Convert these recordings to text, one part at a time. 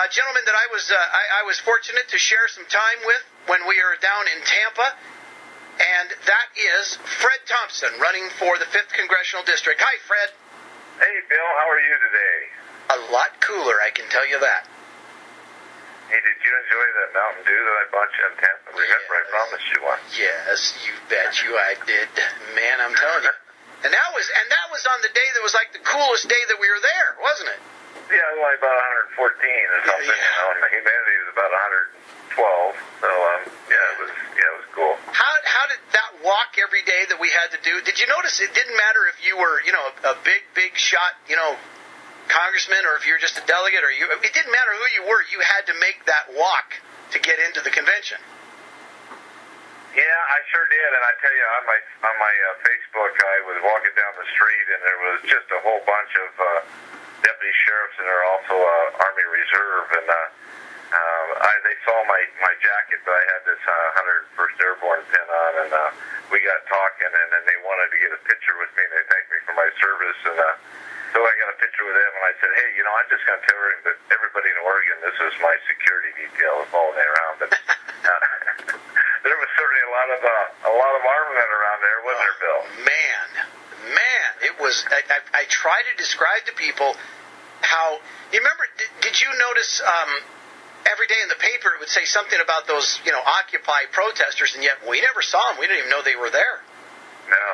Gentleman that I was fortunate to share some time with when we were down in Tampa, and that is Fred Thompson, running for the 5th Congressional District. Hi, Fred. Hey, Bill. How are you today? A lot cooler, I can tell you that. Hey, did you enjoy that Mountain Dew that I bought you in Tampa? Remember, I promised you one. Yes, you bet you I did. Man, I'm telling you. And that was on the day that was like the coolest day that we were there, wasn't it? Yeah, it was like about 114 or something, you know, and the humidity was about 112. So, it was cool. How did that walk every day that we had to do? Did you notice it didn't matter if you were, a big shot, congressman, or if you were just a delegate, it didn't matter who you were. You had to make that walk to get into the convention. Yeah, I sure did, and I tell you, on my Facebook, I was walking down the street, and there was just a whole bunch of deputy sheriffs, and they're also Army Reserve, and they saw my jacket that I had this 101st Airborne pin on, and we got talking, and then they wanted to get a picture with me, and they thanked me for my service, and so I got a picture with them, and I said, hey, I'm just going to tell everybody in Oregon this is my security detail following me around. But there was certainly a lot of armament around there, wasn't there, Bill? Man, it was. I try to describe to people how. You remember? Did you notice? Every day in the paper it would say something about those, Occupy protesters, and yet we never saw them. We didn't even know they were there. No.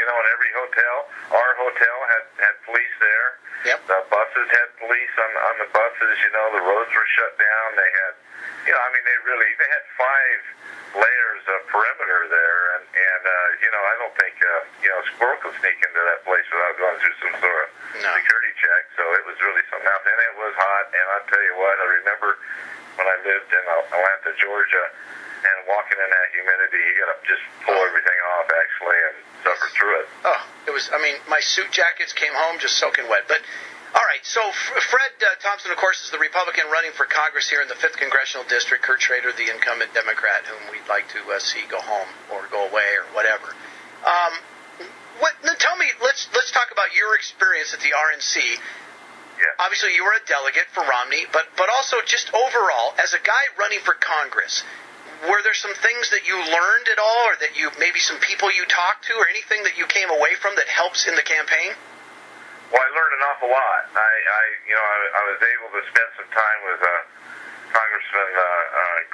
In every hotel, our hotel had police there. Yep. The buses had police on the buses. The roads were shut down. They had, they had 5 layers of perimeter there, and I don't think a squirrel could sneak into that place without going through some sort of security check. So it was really something else, and it was hot. And I'll tell you what, I remember when I lived in Atlanta, Georgia. And walking in that humidity, you got to just pull everything off, actually, and suffer through it. Oh, it was, my suit jackets came home just soaking wet. But, all right, so Fred Thompson, of course, is the Republican running for Congress here in the 5th Congressional District. Kurt Schrader, the incumbent Democrat, whom we'd like to see go home or go away or whatever. Tell me, let's talk about your experience at the RNC. Yeah. Obviously, you were a delegate for Romney, but also just overall, as a guy running for Congress, were there some things that you learned at all, or that maybe some people you talked to, or anything that you came away from that helps in the campaign? Well, I learned an awful lot. I was able to spend some time with Congressman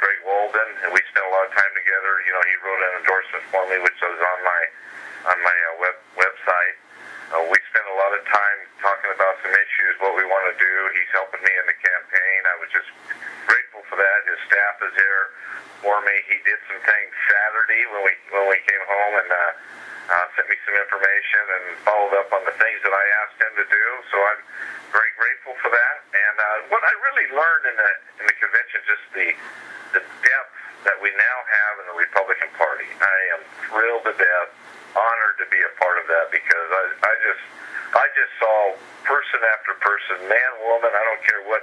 Greg Walden, and we spent a lot of time together. He wrote an endorsement for me, which was on my website. We spent a lot of time talking about some issues, what we want to do. He's helping me in the campaign. I was just grateful for that. His staff is there for me. He did some things Saturday when we came home, and sent me some information and followed up on the things that I asked him to do. So I'm very grateful for that. And what I really learned in the convention, just the depth that we now have in the Republican Party. I am thrilled to death, honored to be a part of that, because I just saw person after person, man, woman, I don't care what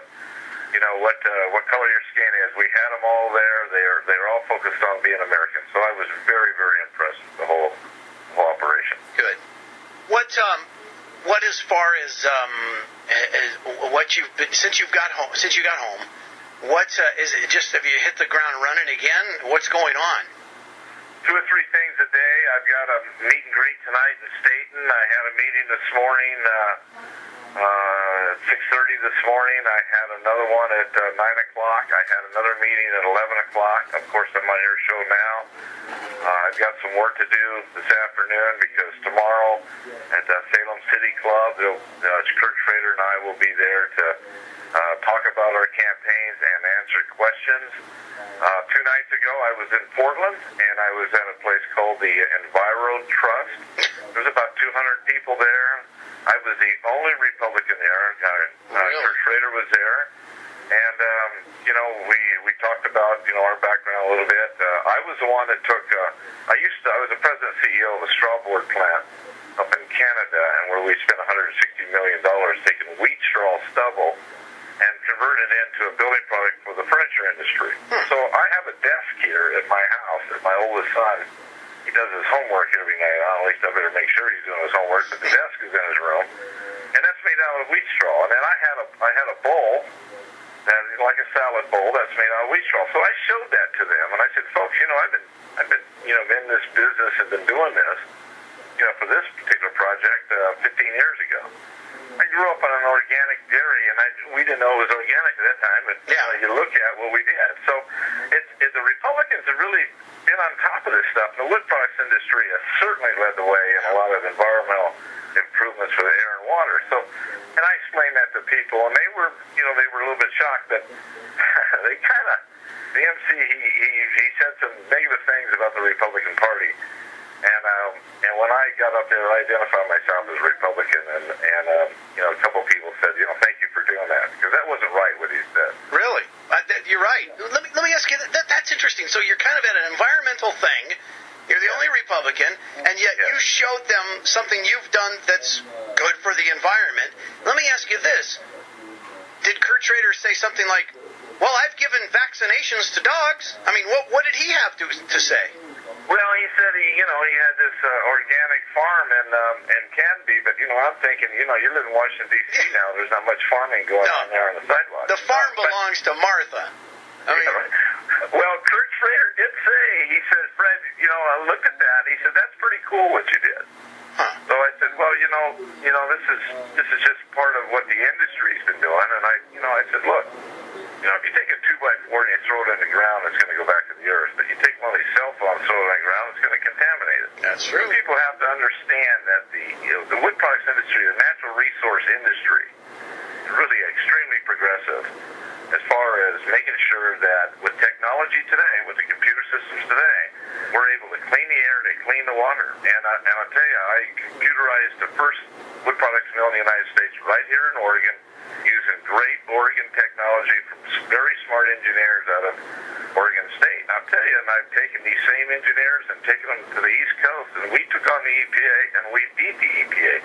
color your skin is. We had them all there. They're all focused on being American. So I was very, very impressed with the whole operation. Good. What as far as what you've been since you got home? What is it? Just have you hit the ground running again? What's going on? 2 or 3 things a day. I've got a meet and greet tonight in Staten. I had a meeting this morning. 6:30 this morning. I had another one at 9 o'clock. I had another meeting at 11 o'clock. Of course, I'm on your show now. I've got some work to do this afternoon, because tomorrow at Salem City Club, Kurt Schrader and I will be there to talk about our campaigns and answer questions. 2 nights ago, I was in Portland, and I was at a place called the Enviro Trust. There's about 200 people there. I was the only Republican there. Kurt Schrader was there. And, we talked about, our background a little bit. I was the one that took, I was the president and CEO of a straw board plant up in Canada, and where we spent $160 million taking wheat straw stubble and converted it into a building product for the furniture industry. So I have a desk here at my house that my oldest son, he does his homework every night. At least I better make sure he's doing his homework, but the desk is in his room. And that's made out of wheat straw. And then I had a bowl that is like salad bowl that's made out of wheat straw. So I showed that to them, and I said, folks, I've been in this business and been doing this, for this particular project 15 years ago. I grew up on an organic dairy, and we didn't know it was organic at that time, but you look at what we did. So the Republicans have really been on top of this stuff. And the wood products industry has certainly led the way in a lot of environmental improvements for the air and water. So, and I explained that to people, and they were a little bit shocked that they kind of, the MC, he said some negative things about the Republican Party. And when I got up there, I identified myself as Republican, and a couple of people said, thank you for doing that, because that wasn't right what he said. Really? You're right. Let me ask you, that's interesting. So you're kind of at an environmental thing. You're the only Republican, and yet you showed them something you've done that's good for the environment. Let me ask you this. Did Kurt Schrader say something like, well, I've given vaccinations to dogs? I mean, what did he have to say? Well, he said he had this organic farm in Canby, but I'm thinking, you live in Washington D.C. now. There's not much farming going on there on the sidewalk. The farm belongs to Martha. I mean, well, Kurt Schrader did say, he said, Fred, I looked at that. He said, that's pretty cool what you did. Huh. So I said, well, this is just part of what the industry's been doing, and I said, look. If you take a 2x4 and you throw it in the ground, it's going to go back to the earth. But you take one of these cell phones, throw it in the ground, it's going to contaminate it. That's true. People have to understand that the wood products industry, the natural resource industry, is really extremely progressive as far as making sure that with technology today, with the computer systems today, we're able to clean the air, to clean the water. And I'll tell you, I computerized the first wood products mill in the United States right here in Oregon, using great Oregon technology from very smart engineers out of Oregon State. And I'll tell you, and I've taken these same engineers and taken them to the East Coast, and we took on the EPA, and we beat the EPA.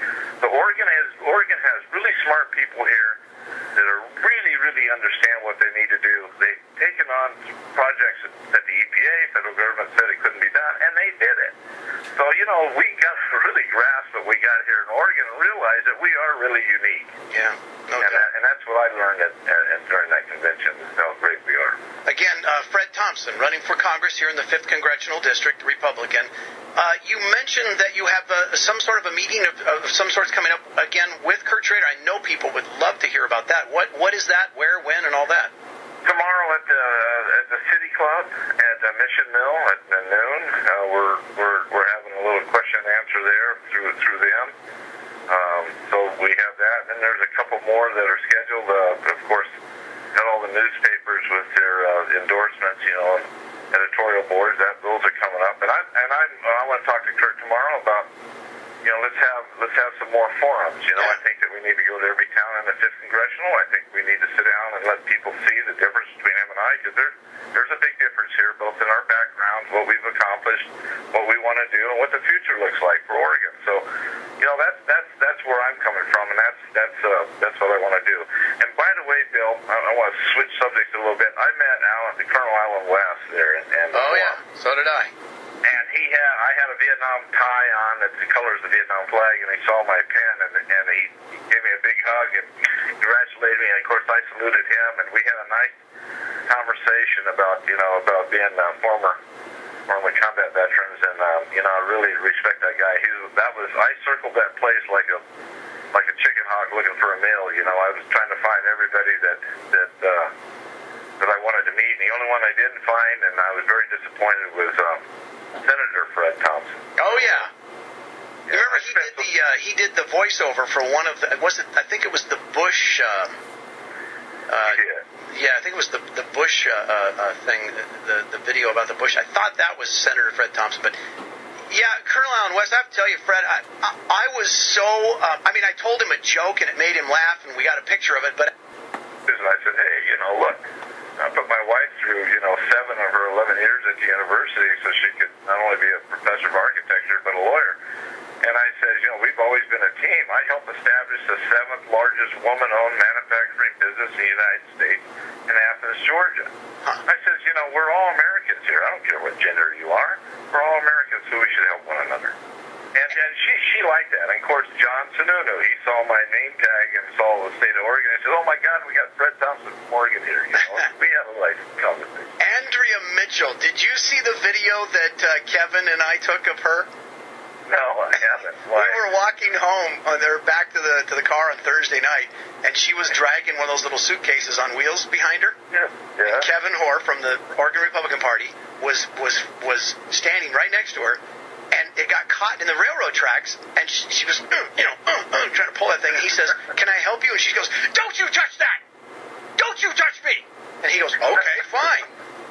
So Oregon has really smart people here that are really understand what they need to do. They've taken on projects that the EPA, federal government, said it couldn't be done, and they did it. So, we got to really grasp what we got here in Oregon and realize that we are really unique. Yeah. Okay. And that's what I learned during that convention, how great we are. Again, Fred Thompson, running for Congress here in the 5th Congressional District, Republican. You mentioned that you have some sort of a meeting of some sorts coming up again with Kurt Schrader. I know people would love to hear about that. What is that? Where? When? And all that? Tomorrow at the City Club at Mission Mill at noon. We're having a little question and answer there through them. So we have that, and there's a couple more that are scheduled. Of course, got all the newspapers with their endorsements, and editorial boards. Those are coming up, and I want to talk to Kurt tomorrow about, let's have some more forums. I think that we need to go to every town in the 5th Congressional. I think we need to sit down and let people see the difference between him and I, because there's a big difference here, both in our backgrounds, what we've accomplished, what we want to do, and what the future looks like for Oregon. So, that's where I'm coming from, and that's what I want to do. And by the way, Bill, I want to switch subjects a little bit. I met Colonel Alan West there, and oh yeah, so did I. And I had a Vietnam tie on that's the colors of the Vietnam flag, and he saw my pen, and he gave me a big hug and congratulated me. And of course, I saluted him, and we had a nice conversation about being former combat veterans, and I really respect that guy. I circled that place like a chicken hawk looking for a meal. I was trying to find everybody that I wanted to meet, and the only one I didn't find, and I was very disappointed, was Senator Fred Thompson. Oh yeah. You remember he did the voiceover for one of the, I think it was the Bush. Yeah, I think it was the Bush thing, the video about the Bush. I thought that was Senator Fred Thompson, but yeah, Colonel Alan West, I have to tell you, Fred, I was so, I told him a joke and it made him laugh, and we got a picture of it, but I said, hey, look, I put my wife through, 7 of her 11 years at the university so she could not only be a professor of architecture, but a lawyer. And I said, we've always been a team. I helped establish the 7th largest woman-owned manufacturing business in the United States in Athens, Georgia. I said, we're all Americans here. I don't care what gender you are. We're all Americans, so we should help one another. And and she liked that. And of course, John Sununu, he saw my name tag and saw the state of Oregon. He said, "Oh my God, we got Fred Thompson from Oregon here." You know, we have a nice conversation. Andrea Mitchell, did you see the video that Kevin and I took of her? No, I haven't. Why? We were walking home. They were back to the car on Thursday night, and she was dragging one of those little suitcases on wheels behind her. Yeah. And Kevin Hoare from the Oregon Republican Party was standing right next to her, and it got caught in the railroad tracks, and she was trying to pull that thing. And he says, "Can I help you?" And she goes, "Don't you touch that! Don't you touch me!" And he goes, "Okay, fine."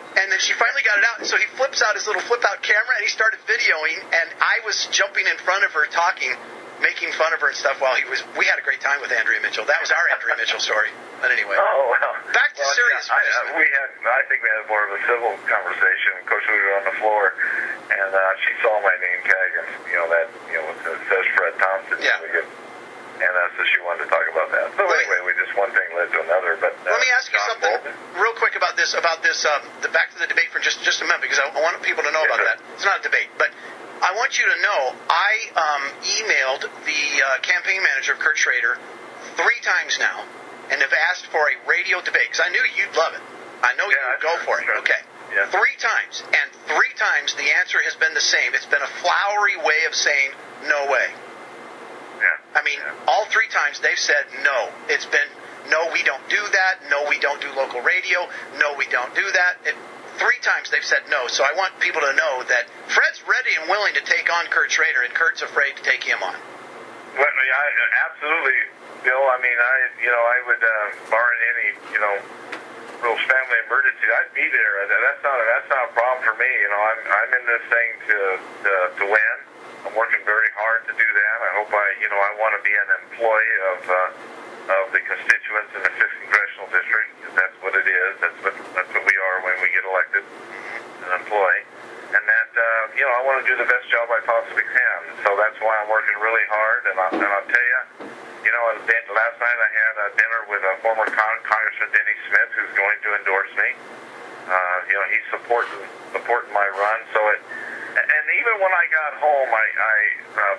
And then she finally got it out, and so he flips out his little flip-out camera, and he started videoing, and I was jumping in front of her talking, making fun of her and stuff while we had a great time with Andrea Mitchell. That was our Andrea Mitchell story. But anyway. Oh, well. Back to serious business. I think we had more of a civil conversation. Of course, we were on the floor, and she saw my name tag, and, it says Fred Thompson. Yeah. And so she wanted to talk about that. So anyway, one thing led to another. But let me ask you something real quick about this. Back to the debate for just a minute, because I want people to know about that. It's not a debate, but I want you to know I emailed the campaign manager of Kurt Schrader 3 times now, and have asked for a radio debate because I knew you'd love it. I know you would go for it. Sure. Okay. Yeah. 3 times, and 3 times the answer has been the same. It's been a flowery way of saying no way. Yeah. I mean, all 3 times they've said no. It's been, no, we don't do that. No, we don't do local radio. No, we don't do that. 3 times they've said no. So I want people to know that Fred's ready and willing to take on Kurt Schrader, and Kurt's afraid to take him on. Well, absolutely, Bill. I mean, I would, barring any, real family emergency, I'd be there. That's not a problem for me. I'm in this thing to win. I'm working very hard to do that. I hope I want to be an employee of the constituents in the 5th Congressional District, because that's what it is. That's what we are when we get elected, an employee. And that, I want to do the best job I possibly can. So that's why I'm working really hard. And I'll tell you, last night I had a dinner with a former Congressman Denny Smith, who's going to endorse me. He's supporting my run. So and even when I got home, I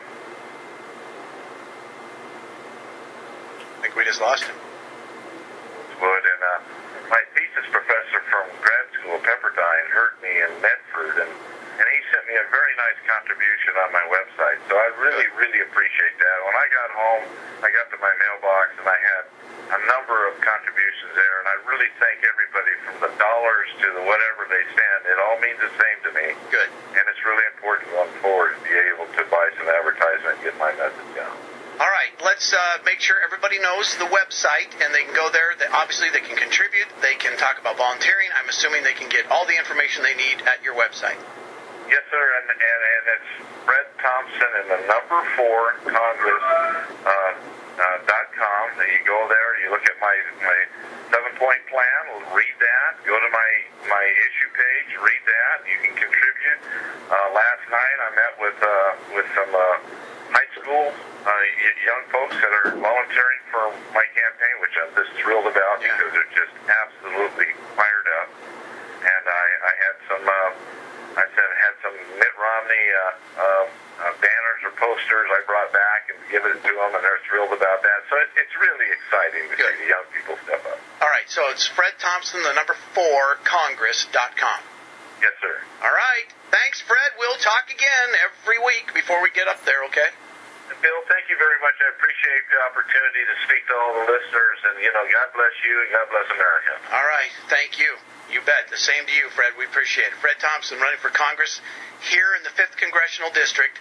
think we just lost him. And my thesis professor from grad school, Pepperdine, heard me in Medford, and he sent me a very nice contribution on my website. So I really, really appreciate that. When I got home, I got to my mailbox, and I had a number of contributions there, and I really thank everybody from the dollars to the whatever they send. It all means the same to me. Good. And it's really important going forward to be able to buy some advertisement and get my message out. All right, let's make sure everybody knows the website, and they can go there. Obviously, they can contribute. They can talk about volunteering. I'm assuming they can get all the information they need at your website. Yes, sir, and it's Fred Thompson and the number 4 Congress .com. You go there, you look at my 7-point plan, read that, go to my issue page, read that. You can contribute. Last night I met with some high school young folks that are volunteering for my campaign, which I'm just thrilled about because they're just absolutely fired up. And I had some Mitt Romney banners or posters I brought back and given it to them, and they're thrilled about that. So it's really exciting to see the young people step up. All right, so it's Fred Thompson, the number 4 Congress.com. Yes, sir. All right. Thanks, Fred. We'll talk again every week before we get up there, okay? Bill, thank you very much. I appreciate the opportunity to speak to all the listeners, and, God bless you and God bless America. All right. Thank you. You bet. The same to you, Fred. We appreciate it. Fred Thompson running for Congress here in the 5th Congressional District.